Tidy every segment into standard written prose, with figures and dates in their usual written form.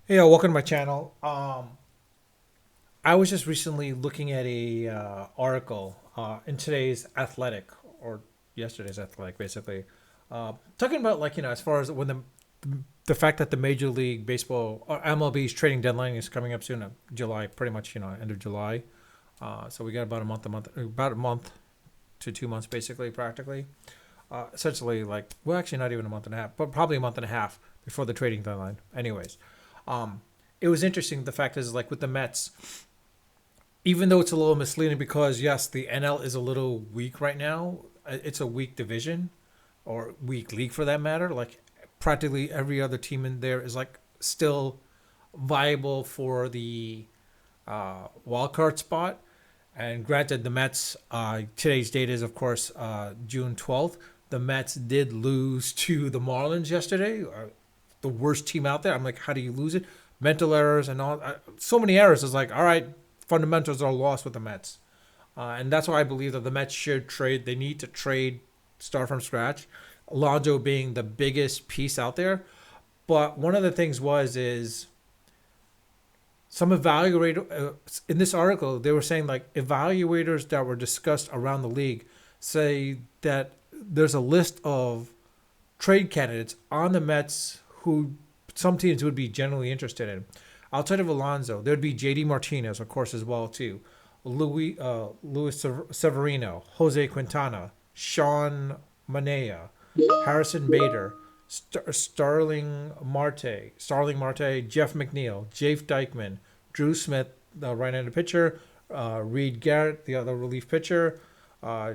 Yeah, welcome to my channel. I was just recently looking at a article in today's Athletic or yesterday's Athletic, basically, talking about as far as when the fact that the Major League Baseball or MLB's trading deadline is coming up soon, July, pretty much end of July. So we got about about a month to 2 months, basically, practically. Essentially, well, actually, not even a month and a half, but probably a month and a half before the trading deadline. Anyways, um, it was interesting. The fact is, like with the Mets, even though it's a little misleading because yes, the NL is a little weak right now. It's a weak division or weak league for that matter. Like practically every other team in there is like still viable for the wild card spot. And granted, the Mets, today's date is, of course, June 12th. The Mets did lose to the Marlins yesterday, the worst team out there. I'm like, how do you lose it? Mental errors and all. So many errors. It's like, all right, fundamentals are lost with the Mets. And that's why I believe that the Mets should trade. They need to trade, start from scratch. Alonso being the biggest piece out there. But one of the things is some evaluator in this article they were saying like evaluators that were discussed around the league say that there's a list of trade candidates on the Mets who some teams would be generally interested in. Outside of Alonso, there'd be JD Martinez, of course, as well too. Luis Severino, Jose Quintana, Sean Manea, Harrison Bader, Starling Marte, Jeff McNeil, Jake Dykman, Drew Smith, the right-handed pitcher, Reed Garrett, the other relief pitcher,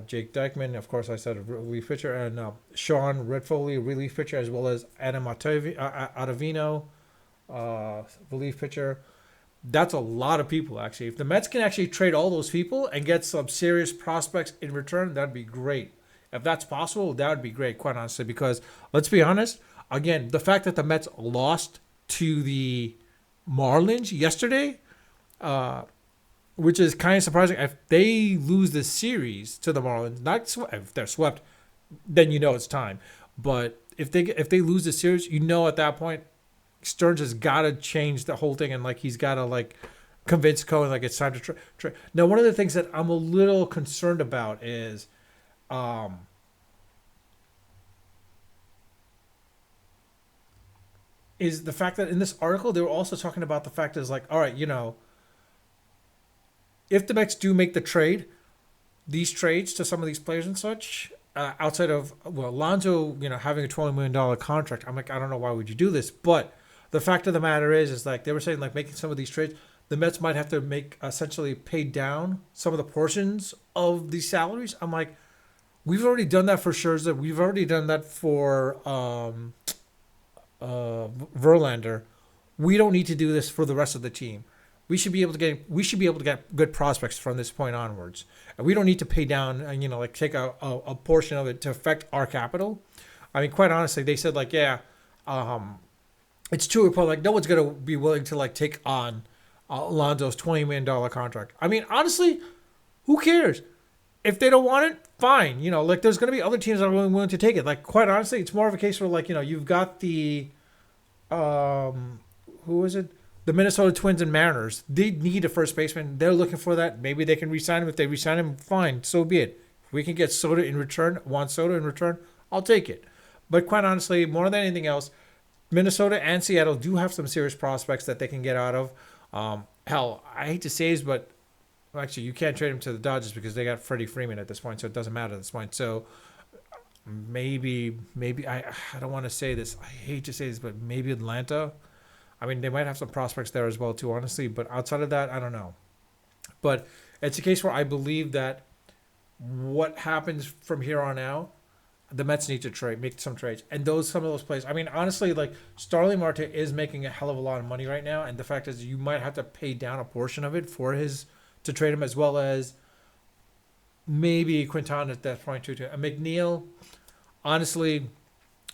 Jake Dykman, of course, I said a relief pitcher, and Sean Redfoley, relief pitcher, as well as Adam Ottavino, relief pitcher. That's a lot of people, actually. If the Mets can actually trade all those people and get some serious prospects in return, that'd be great. If that's possible, that would be great, quite honestly, because let's be honest, again, the fact that the Mets lost to the Marlins yesterday, uh, which is kind of surprising. If they lose this series to the Marlins, if they're swept, then you know it's time. But if they lose the series, you know at that point Stearns has got to change the whole thing, and like he's got to like convince Cohen like it's time to try. Now, one of the things that I'm a little concerned about um, is the fact that in this article they were also talking about the fact is like, all right, if the Mets do make the trade, these trades to some of these players and such, outside of Alonso, having a $20 million contract, I'm like, I don't know why would you do this, but the fact of the matter is like they were saying like making some of these trades, the Mets might have to make essentially pay down some of the portions of these salaries. I'm like, we've already done that for Scherzer, we've already done that for Verlander. We don't need to do this for the rest of the team. We should be able to get good prospects from this point onwards. And we don't need to pay down and like take a portion of it to affect our capital. I mean, quite honestly, they said like, yeah, um, it's true. But like, no one's gonna be willing to like take on Alonso's $20 million contract. I mean, honestly, who cares? If they don't want it, fine. Like there's gonna be other teams that are willing to take it. Like quite honestly, it's more of a case where like you've got the um, who is it? The Minnesota Twins and Mariners. They need a first baseman. They're looking for that. Maybe they can resign him. If they resign him, fine. So be it. If we can get Soto in return, want Soto in return, I'll take it. But quite honestly, more than anything else, Minnesota and Seattle do have some serious prospects that they can get out of. Hell, I hate to say this, but actually, you can't trade him to the Dodgers because they got Freddie Freeman at this point, so it doesn't matter at this point. So maybe I don't want to say this. I hate to say this, but maybe Atlanta. I mean, they might have some prospects there as well too, honestly. But outside of that, I don't know. But it's a case where I believe that what happens from here on out, the Mets need to make some trades, and some of those plays. I mean, honestly, like Starling Marte is making a hell of a lot of money right now, and the fact is, you might have to pay down a portion of it for his to trade him, as well as maybe Quintana at that point too. McNeil, honestly,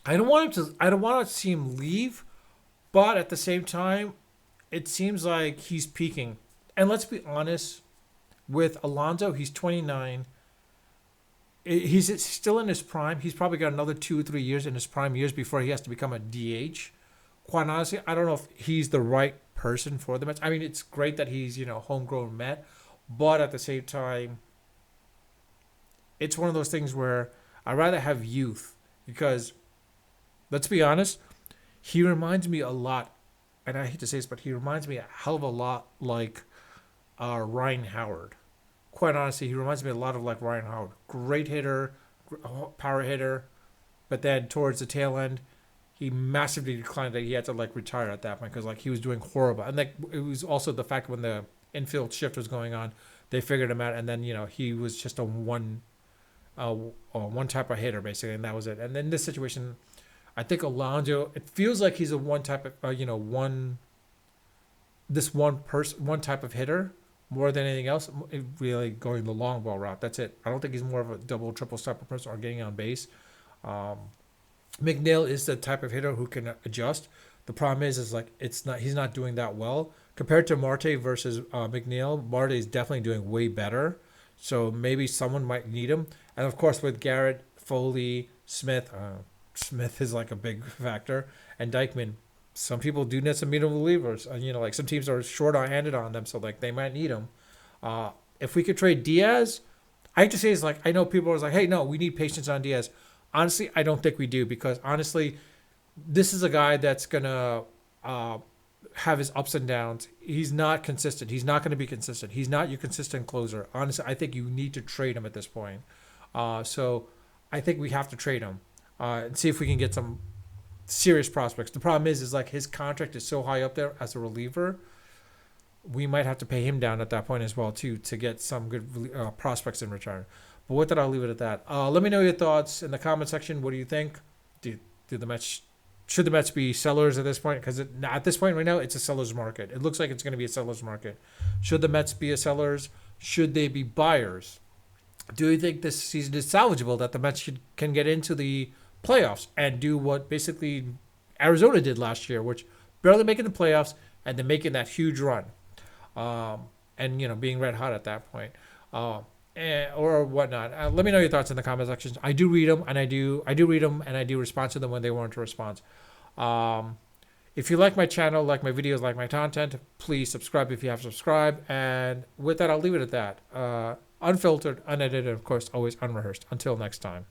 I don't want him to. I don't want to see him leave, but at the same time, it seems like he's peaking. And let's be honest, with Alonso, he's 29. He's still in his prime. He's probably got another 2 or 3 years in his prime years before he has to become a DH. quite honestly, I don't know if he's the right person for the Mets. I mean, it's great that he's homegrown Met, but at the same time, it's one of those things where I'd rather have youth because let's be honest, he reminds me a lot, and I hate to say this, but he reminds me a hell of a lot like Ryan Howard. Quite honestly, he reminds me a lot of like Ryan Howard. Great hitter, power hitter, but then towards the tail end, he massively declined that he had to like retire at that point because like he was doing horrible. And like it was also the fact when the infield shift was going on, they figured him out, and then he was just one type of hitter basically, and that was it. And then this situation, I think Alonso, it feels like he's a one type of one type of hitter more than anything else. Really going the long ball route. That's it. I don't think he's more of a double, triple type of person or getting on base. Um, McNeil is the type of hitter who can adjust. The problem is like it's not. He's not doing that well compared to Marte versus McNeil. Marte is definitely doing way better. So maybe someone might need him. And of course, with Garrett, Foley, Smith, Smith is like a big factor, and Dykeman. Some people do need some medium relievers. Like some teams are short-handed on them, so like they might need them. If we could trade Diaz, I hate to say it's like I know people are like, hey, no, we need patience on Diaz. Honestly, I don't think we do because honestly, this is a guy that's gonna have his ups and downs. He's not consistent. He's not going to be consistent. He's not your consistent closer. Honestly, I think you need to trade him at this point. So I think we have to trade him and see if we can get some serious prospects. The problem is like his contract is so high up there as a reliever. We might have to pay him down at that point as well too to get some good prospects in return. But with that, I'll leave it at that. Let me know your thoughts in the comment section. What do you think? Do the Mets should the Mets be sellers at this point? Because at this point right now, it's a seller's market. It looks like it's going to be a seller's market. Should the Mets be a sellers? Should they be buyers? Do you think this season is salvageable that the Mets can get into the playoffs and do what basically Arizona did last year, which barely making the playoffs and then making that huge run, and being red hot at that point, or whatnot. Let me know your thoughts in the comment section. I do read them, and I do read them, and I do respond to them when they want to respond. If you like my channel, like my videos, like my content, please subscribe if you have subscribed. And with that, I'll leave it at that. Unfiltered, unedited, of course, always unrehearsed. Until next time.